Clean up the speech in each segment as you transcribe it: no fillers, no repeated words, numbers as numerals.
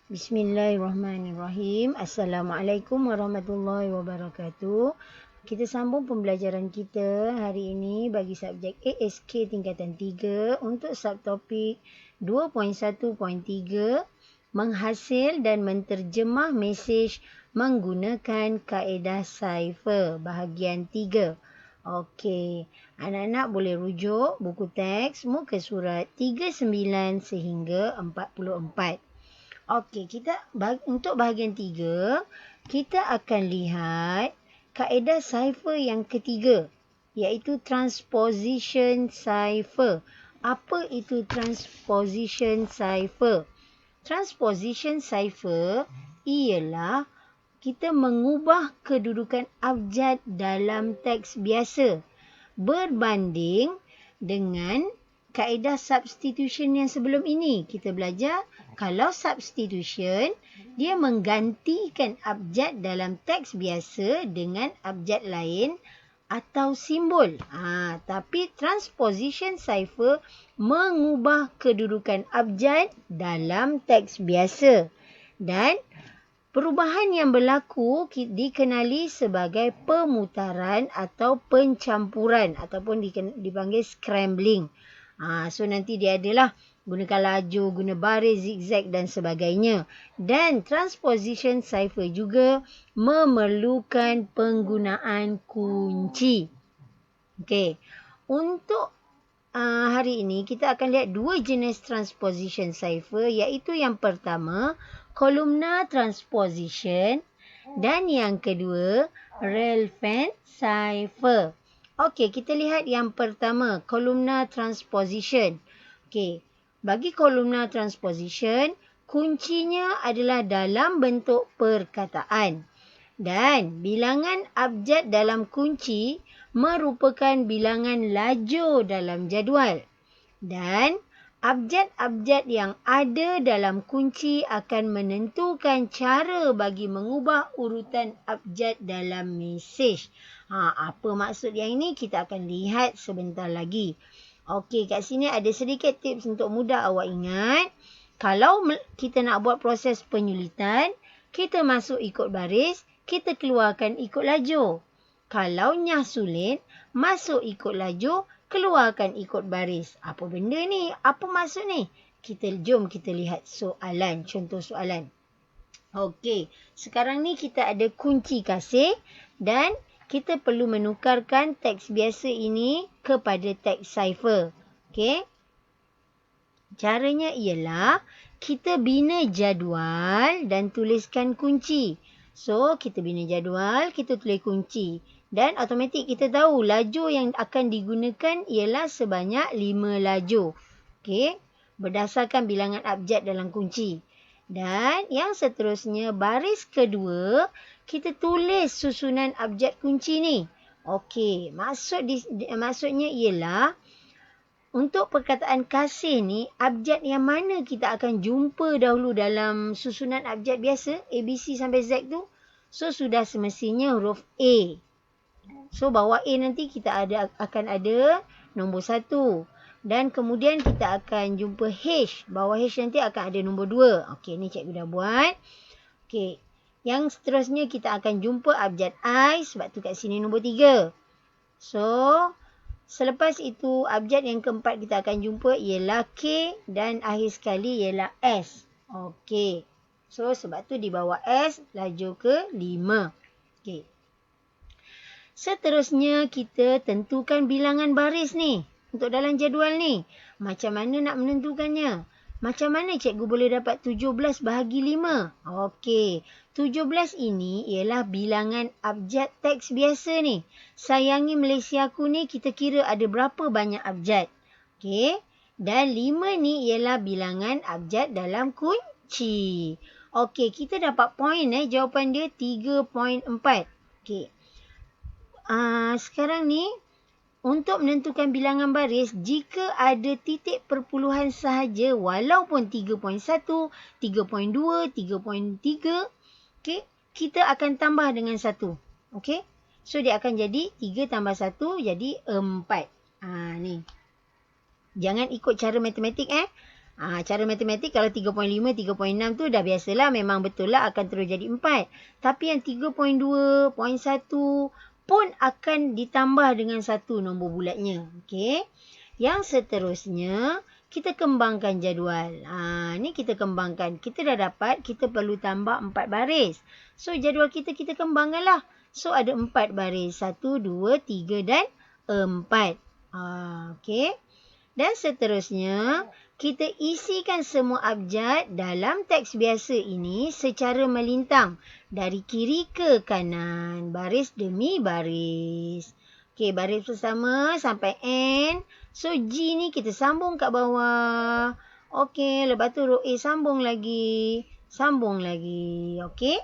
Bismillahirrahmanirrahim. Assalamualaikum warahmatullahi wabarakatuh. Kita sambung pembelajaran kita hari ini bagi subjek ASK tingkatan 3 untuk subtopik 2.1.3 menghasil dan menterjemah mesej menggunakan kaedah cipher bahagian 3. Okey, anak-anak boleh rujuk buku teks muka surat 39 sehingga 44. Okey, untuk bahagian 3, kita akan lihat kaedah cipher yang ketiga, iaitu transposition cipher. Apa itu transposition cipher? Transposition cipher ialah kita mengubah kedudukan abjad dalam teks biasa berbanding dengan kaedah substitution yang sebelum ini. Kita belajar kalau substitution, dia menggantikan abjad dalam teks biasa dengan abjad lain atau simbol. Tapi transposition cipher mengubah kedudukan abjad dalam teks biasa. Dan perubahan yang berlaku dikenali sebagai pemutaran atau pencampuran ataupun dipanggil scrambling. So nanti dia adalah gunakan laju, guna baris, zigzag dan sebagainya. Dan transposition cipher juga memerlukan penggunaan kunci. Okey. Untuk hari ini kita akan lihat dua jenis transposition cipher, iaitu yang pertama columnar transposition dan yang kedua relevant cipher. Okey, kita lihat yang pertama, columnar transposition. Okey, bagi columnar transposition, kuncinya adalah dalam bentuk perkataan. Dan bilangan abjad dalam kunci merupakan bilangan lajur dalam jadual. Dan abjad-abjad yang ada dalam kunci akan menentukan cara bagi mengubah urutan abjad dalam mesej. Apa maksud yang ini kita akan lihat sebentar lagi. Okey, kat sini ada sedikit tips untuk mudah awak ingat. Kalau kita nak buat proses penyulitan, kita masuk ikut baris, kita keluarkan ikut lajur. Kalau nyah sulit, masuk ikut lajur, keluarkan ikut baris. Apa benda ni? Apa maksud ni? Jom kita lihat soalan, contoh soalan. Okey, sekarang ni kita ada kunci kasih dan kita perlu menukarkan teks biasa ini kepada teks cipher. Okey. Caranya ialah kita bina jadual dan tuliskan kunci. So, kita bina jadual, kita tulis kunci. Dan automatik kita tahu lajur yang akan digunakan ialah sebanyak 5 lajur. Okey. Berdasarkan bilangan abjad dalam kunci. Dan yang seterusnya, baris kedua, kita tulis susunan abjad kunci ni. Okey, maksudnya ialah untuk perkataan kasih ni, abjad yang mana kita akan jumpa dahulu dalam susunan abjad biasa, A, B, C sampai Z tu. So, sudah semestinya huruf A. So, bawah A nanti kita akan ada nombor 1. Dan kemudian kita akan jumpa H. Bawah H nanti akan ada nombor 2. Okey, ni cikgu dah buat. Okey. Yang seterusnya kita akan jumpa abjad I sebab tu kat sini nombor 3. So, selepas itu abjad yang keempat kita akan jumpa ialah K dan akhir sekali ialah S. Okey. So, sebab tu di bawah S lajur ke 5. Okey. Seterusnya kita tentukan bilangan baris ni. Untuk dalam jadual ni. Macam mana nak menentukannya? Macam mana cikgu boleh dapat 17 bahagi 5? Okey. 17 ini ialah bilangan abjad teks biasa ni. Sayangi Malaysiaku ni kita kira ada berapa banyak abjad. Okey. Dan 5 ni ialah bilangan abjad dalam kunci. Okey. Kita dapat poin jawapan dia 3.4. Okey. Sekarang ni. Untuk menentukan bilangan baris, jika ada titik perpuluhan sahaja walaupun 3.1, 3.2, 3.3, okay, kita akan tambah dengan 1. Okay? So, dia akan jadi 3 tambah 1 jadi 4. Ni. Jangan ikut cara matematik. Cara matematik kalau 3.5, 3.6 tu dah biasalah. Memang betul lah akan terus jadi 4. Tapi yang 3.2, 0.1 pun akan ditambah dengan 1 nombor bulatnya. Okey. Yang seterusnya, kita kembangkan jadual. Ni kita kembangkan. Kita dah dapat, kita perlu tambah 4 baris. So, jadual kita kembangkanlah. So, ada 4 baris. 1, 2, 3 dan 4. Okey. Dan seterusnya, kita isikan semua abjad dalam teks biasa ini secara melintang. Dari kiri ke kanan. Baris demi baris. Okey, baris pertama sampai N. So, G ni kita sambung kat bawah. Okey, lepas tu row A sambung lagi. Sambung lagi. Okey.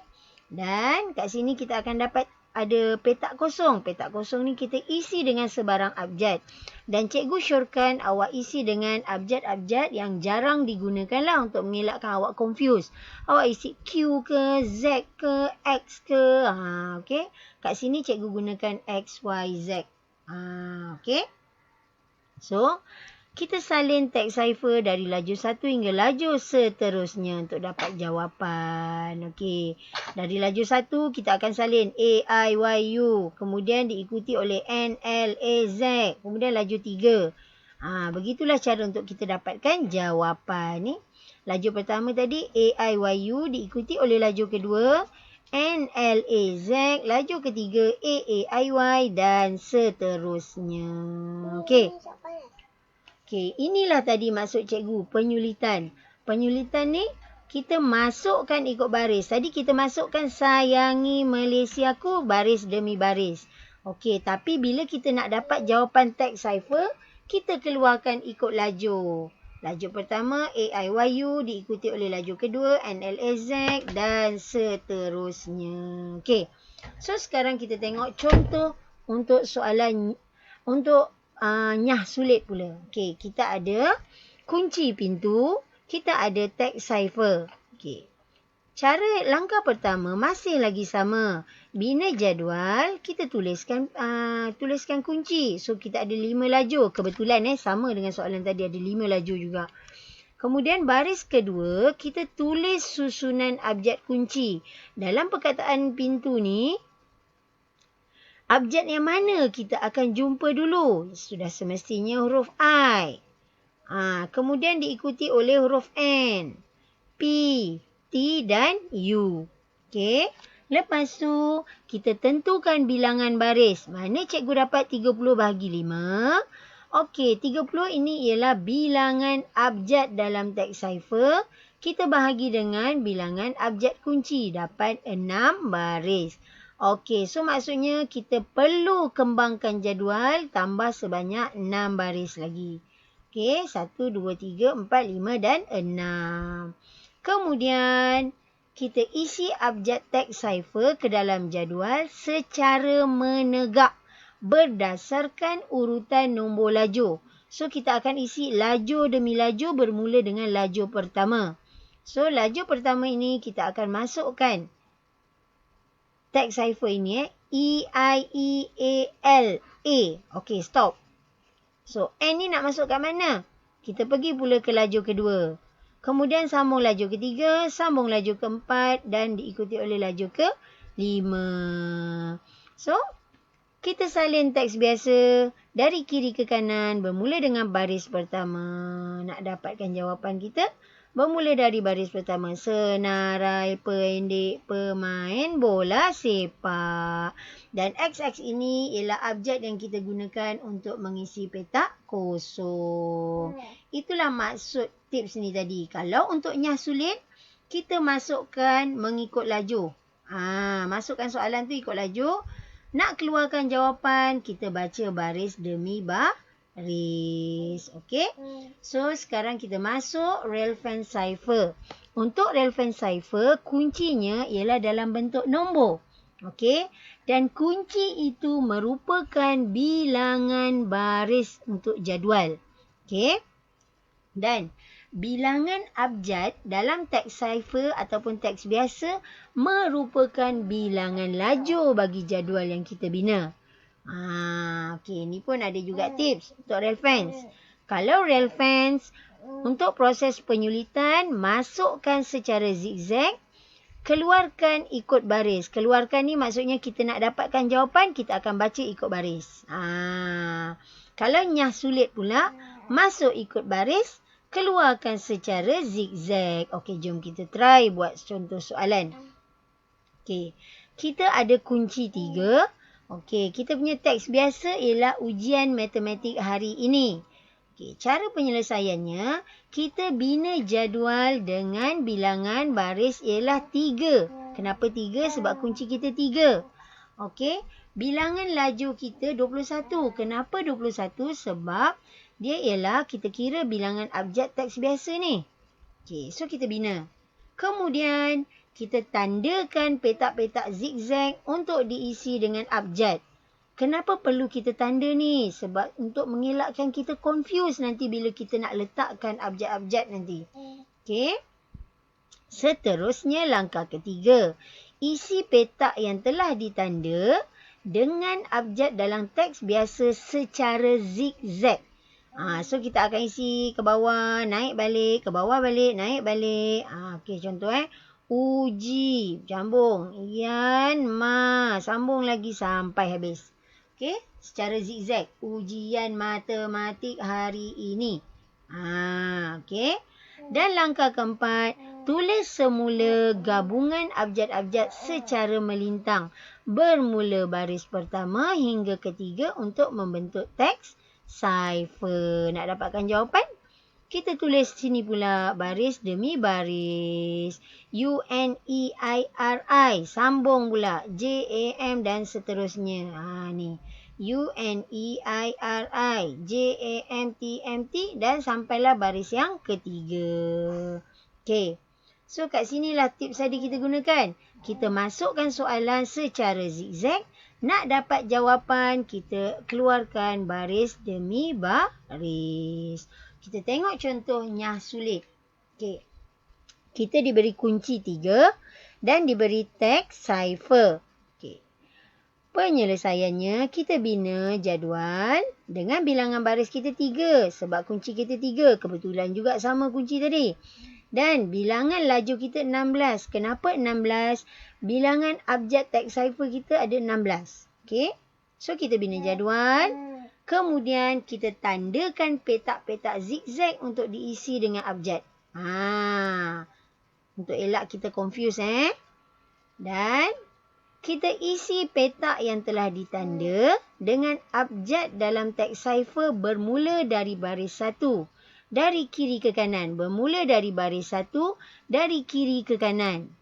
Dan kat sini kita akan dapat ada petak kosong. Petak kosong ni kita isi dengan sebarang abjad. Dan cikgu syorkan awak isi dengan abjad-abjad yang jarang digunakan lah untuk mengelakkan awak confuse. Awak isi Q ke, Z ke, X ke. Okey. Kat sini cikgu gunakan X, Y, Z. Okey. So, kita salin teks cipher dari laju 1 hingga laju seterusnya untuk dapat jawapan. Okey. Dari laju 1 kita akan salin A, I, Y, U. Kemudian diikuti oleh N, L, A, Z. Kemudian laju 3. Begitulah cara untuk kita dapatkan jawapan ni. Laju pertama tadi A, I, Y, U diikuti oleh laju kedua N, L, A, Z. Laju ketiga A, I, Y dan seterusnya. Okey. Okey, inilah tadi maksud cikgu, penyulitan. Penyulitan ni kita masukkan ikut baris. Tadi kita masukkan sayangi Malaysiaku baris demi baris. Okey, tapi bila kita nak dapat jawapan teks cipher, kita keluarkan ikut laju. Laju pertama A, I, Y, U diikuti oleh laju kedua N, L, A, Z dan seterusnya. Okey. So sekarang kita tengok contoh untuk soalan untuk nyah sulit pula. Okey, kita ada kunci pintu, kita ada teks cipher. Okey. Cara langkah pertama masih lagi sama. Bina jadual, kita tuliskan kunci. So kita ada 5 laju. Kebetulan sama dengan soalan tadi ada 5 laju juga. Kemudian baris kedua, kita tulis susunan abjad kunci. Dalam perkataan pintu ni, abjad yang mana kita akan jumpa dulu? Sudah semestinya huruf I. Kemudian diikuti oleh huruf N, P, T dan U. Okey. Lepas tu, kita tentukan bilangan baris. Mana cikgu dapat 30 bahagi 5? Okey, 30 ini ialah bilangan abjad dalam teks cipher. Kita bahagi dengan bilangan abjad kunci. Dapat 6 baris. Okey, so maksudnya kita perlu kembangkan jadual tambah sebanyak 6 baris lagi. Okey, 1, 2, 3, 4, 5 dan 6. Kemudian, kita isi abjad teks cipher ke dalam jadual secara menegak berdasarkan urutan nombor laju. So, kita akan isi laju demi laju bermula dengan laju pertama. So, laju pertama ini kita akan masukkan teks cipher ini E, I, E, A, L, A. Okey, stop. So, N ni nak masuk kat mana? Kita pergi pula ke laju kedua. Kemudian sambung laju ketiga, sambung laju keempat dan diikuti oleh laju ke-5. So, kita salin teks biasa dari kiri ke kanan bermula dengan baris pertama. Nak dapatkan jawapan kita, bermula dari baris pertama. Senarai pendek pemain bola sepak. Dan XX ini ialah abjad yang kita gunakan untuk mengisi petak kosong. Itulah maksud tips ni tadi. Kalau untuk nyah sulit, kita masukkan mengikut laju. Masukkan soalan tu ikut laju. Nak keluarkan jawapan, kita baca baris demi baris. Okey? So, sekarang kita masuk relevant cipher. Untuk relevant cipher, kuncinya ialah dalam bentuk nombor. Okey? Dan kunci itu merupakan bilangan baris untuk jadual. Okey? Dan bilangan abjad dalam teks cipher ataupun teks biasa merupakan bilangan laju bagi jadual yang kita bina. Okey, ni pun ada juga tips untuk relevance. Kalau relevance, Untuk proses penyulitan, masukkan secara zigzag. Keluarkan ikut baris. Keluarkan ni maksudnya kita nak dapatkan jawapan, kita akan baca ikut baris. Kalau nyah sulit pula, masuk ikut baris, keluarkan secara zigzag. Okey, jom kita try buat contoh soalan. Okey, kita ada kunci 3. Okey, kita punya teks biasa ialah ujian matematik hari ini. Okay, cara penyelesaiannya, kita bina jadual dengan bilangan baris ialah 3. Kenapa 3? Sebab kunci kita 3. Okey, bilangan laju kita 21. Kenapa 21? Sebab dia ialah kita kira bilangan abjad teks biasa ni. Okey, so kita bina. Kemudian, kita tandakan petak-petak zigzag untuk diisi dengan abjad. Kenapa perlu kita tanda ni? Sebab untuk mengelakkan kita confuse nanti bila kita nak letakkan abjad-abjad nanti. Okey. Seterusnya langkah ketiga. Isi petak yang telah ditanda dengan abjad dalam teks biasa secara zigzag. So kita akan isi ke bawah, naik balik, ke bawah balik, naik balik. Okey, contoh uji, sambung. Yan, ma, sambung lagi sampai habis. Okey, secara zigzag. Ujian matematik hari ini. Okey. Dan langkah keempat, tulis semula gabungan abjad-abjad secara melintang. Bermula baris pertama hingga ketiga untuk membentuk teks cipher. Nak dapatkan jawapan? Kita tulis sini pula baris demi baris. UNEIRI. Sambung pula. JAM dan seterusnya. Ni. UNEIRI. JAMTMT dan sampailah baris yang ketiga. Okey. So kat sinilah tips tadi kita gunakan. Kita masukkan soalan secara zigzag. Nak dapat jawapan, kita keluarkan baris demi baris. Kita tengok contohnya sulit. Okey. Kita diberi kunci 3 dan diberi teks cipher. Okey. Penyelesaiannya, kita bina jadual dengan bilangan baris kita 3. Sebab kunci kita 3. Kebetulan juga sama kunci tadi. Dan bilangan laju kita 16. Kenapa 16? Bilangan abjad teks cipher kita ada 16. Okey. So kita bina jadual. Kemudian kita tandakan petak-petak zigzag untuk diisi dengan abjad. Untuk elak kita confuse Dan kita isi petak yang telah ditanda dengan abjad dalam teks cipher bermula dari baris 1. Dari kiri ke kanan. Bermula dari baris 1 dari kiri ke kanan.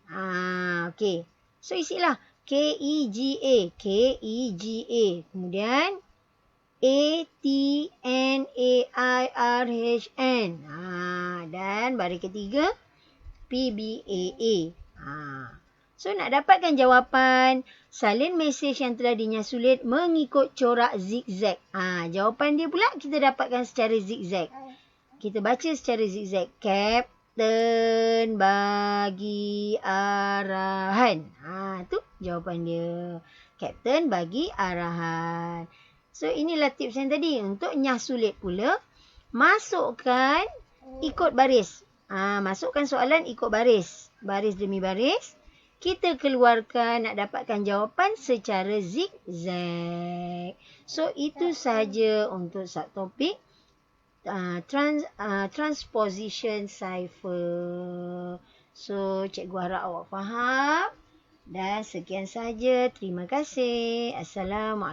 Okey. So isilah KEGA. KEGA. Kemudian ATNAIRHN. Dan baris ketiga PBAA. So nak dapatkan jawapan, salin mesej yang telah dinyasulit mengikut corak zigzag. Jawapan dia pula kita dapatkan secara zigzag. Kita baca secara zigzag. Kapten bagi arahan. Tu jawapan dia. Kapten bagi arahan. So inilah tips yang tadi. Untuk nyah sulit pula, masukkan ikut baris. Masukkan soalan ikut baris. Baris demi baris. Kita keluarkan nak dapatkan jawapan secara zigzag. So itu sahaja untuk subtopik transposition cipher. So cikgu harap awak faham. Dan sekian sahaja. Terima kasih. Assalamualaikum.